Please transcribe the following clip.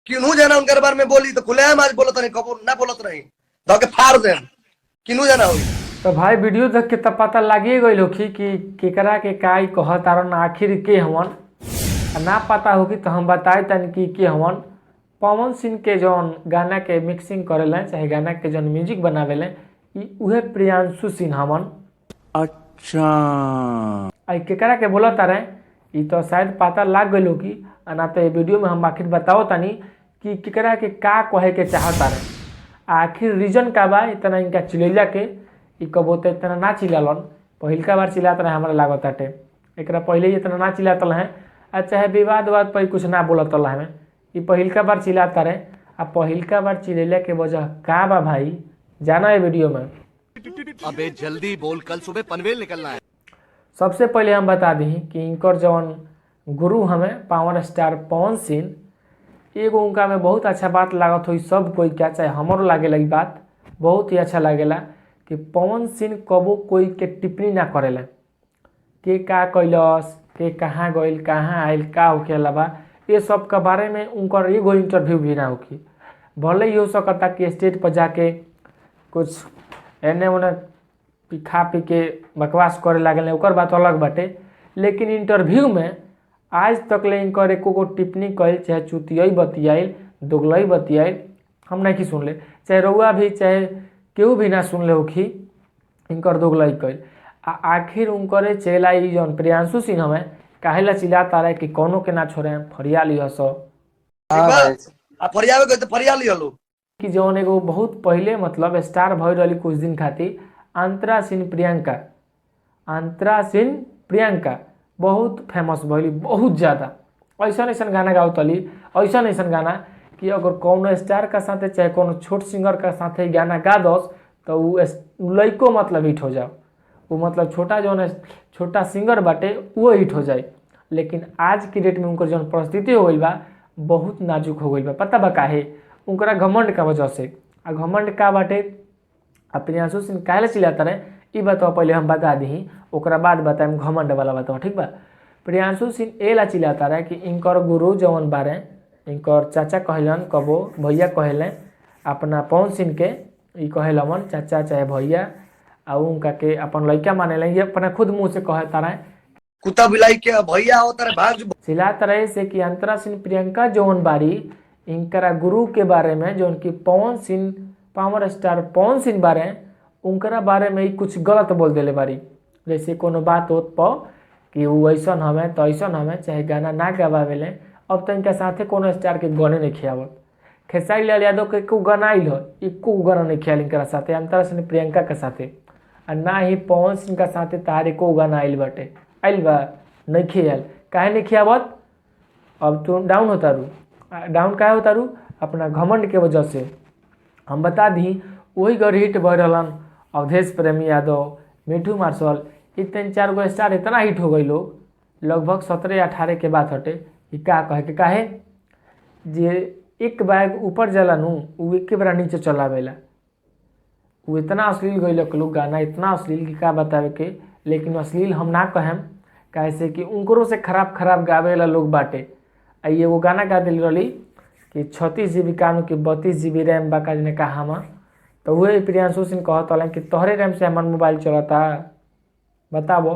किन्हू जाना उनके बारे में बोली तो खुलेआम आज बोलत नहीं, कबो ना बोलत नहीं तो के फाड़ देम। किन्हू जाना होई। तो भाई वीडियो देख के तब पता लागिए गई होखी कि केकरा के काई कह तारन आखिर के हवन। ना पता होगी तो हम बताए तन कि के हवन। पवन सिंह के जौन गाना के मिक्सिंग करेला चाहे गाना के जौन म्यूजिक बनावेले उहे प्रियांशु सिंह हवन। अच्छा आई केकरा के बोला तारे ई तो शायद पता लाग गई होगी। ना तो ये वीडियो में हम आखिर बताओ तानी कि केकरा के का कहे के चाहता रहे। आखिर रीजन का बा इतना इनका चिलैला के ई कबो तो इतना ना चिल्लालन। पहिलका बार चिल्लात रहे हमारा लागत बाटे। एकरा पहले ही इतना ना चिल्लात रहे आ चाहे विवाद वाद पर कुछ ना बोलत रहे हमें। ई पहिलका बार चिल्लाता रहे आ पहिलका बार चिलैला के वजह का बा भाई जाना है वीडियो में। अबे जल्दी बोल, कल सुबह पनवेल निकलना है। सबसे पहले हम बता दी कि इनकर जौन गुरु हमें पावर स्टार पवन सिंह एगो उनका में बहुत अच्छा बात लागत हुई सब कोई क्या चाहे हमारो लागे लगी बात बहुत ही अच्छा लागेला कि पवन सिंह कबो कोई के टिप्पणी ना करेला के का कैलस के कहाँ गइल कहाँ आयल का होखेला बा ये सब के बारे में उनकर एगो इंटरव्यू भी ना होखी। भले ही हो सकता कि स्टेज पर जाके कुछ एने ओने खा पी के बकवास करे लागल ओकर बात अलग बाटे। लेकिन इंटरव्यू में आज तक ले इनकर एको गो टिप्पणी कइल चाहे चुतियई बतियाइल दोगलई बतियाइल हम नहीं सुनले चाहे रउआ भी चाहे केहू भी ना सुनले होखी इनकर दोगलई कइल। आखिर उनकरे चेला ई जौन प्रियांशु सिंह हमें काहेला चिल्लाता रहे कि कोनो के ना छोड़े फरिया लिह सो आ फरियावे गए तो फरिया लिया लो कि जौन एगो बहुत पहले मतलब स्टार भई रही कुछ दिन खातिर अंतरा सिंह प्रियंका बहुत फेमस भैली बहुत ज़्यादा ऐसा ऐसा गाना गावतली ऐसा गाना कि अगर कौनो स्टार का साथे चाहे कोनो छोट सिंगर का साथे गाना गा दस तो वो लइको मतलब हिट हो जाओ वो मतलब छोटा जौन छोटा सिंगर बाटे वो हिट हो जाए। लेकिन आज की डेट में उनकर जौन परिस्थिति हो गई बा बहुत नाजुक हो गई बा। पता बा काहे उनकरा घमंड का वजह से आ घमंड का बाटे आ प्रियांशु सिंह काहे चिल्लाता रहे ई बताओ पहले हम बता दी ओकरा बाद बताएम घमंड वाला बताओ ठीक बा। प्रियांशु सिंह एला चिल्लाता रहे कि इनकर गुरु जौन बारे इनकर चाचा कहलन कबो भैया कहले अपना पवन सिंह के ई कहलन चाचा चाहे भैया आ उनका के अपन लड़का माने ये अपना खुद मुँह से कहता रहे कुत्ता बिलाई के भैया हो तारे भाग चिल्लाता रहे से कि अंतरा सिंह प्रियंका जौन बारी इनकरा गुरु के बारे में जौन की पवन सिंह पावर स्टार पवन सिंह बारे उनकरा बारे में ही कुछ गलत बोल देले बारी। जैसे कोनो बात होत प कि वो ऐसा हमें तो ऐसा हमें चाहे गाना ना गवावेले अब तो इनके साथे कोनो स्टार के गाने नहीं खियावत। खेसारी लाल यादव के एको गाना आइल हो एको गाना नहीं खियाल इनकरा साथे अंतरा सिंह प्रियंका के साथे आ ना ही पवन सिंह का साथे तार एको गाना आइल बाटे आइल बा नहीं खियाल काहे नहीं खियावत। अब तो डाउन होता रू डाउन काहे होता रू अपना घमंड के वजह से। हम बता दी वही गढ़ हिट भर रहलन अवधेश प्रेमी यादव मिठू मार्शल ये 3-4 गो स्टार इतना हिट हो गई लोग लगभग 17-18 के बात हटे कि का कहे के काहे जे एक बैग ऊपर जाला नू वो एक बार नीचे चलावेला वो इतना अश्लील गई लोग गाना इतना अश्लील कि का बतावे के। लेकिन अश्लील हम ना कहें कैसे कि उनकरों से खराब गावेला लोग बाटे। ये वो गाना गा दिल रही कि 36 GB कानू की 32 GB रैम बाका ने कहा हम तो वही प्रियांशु सिंह कहत कि तोहरे रैम से हमार मोबाइल चलता बताबो।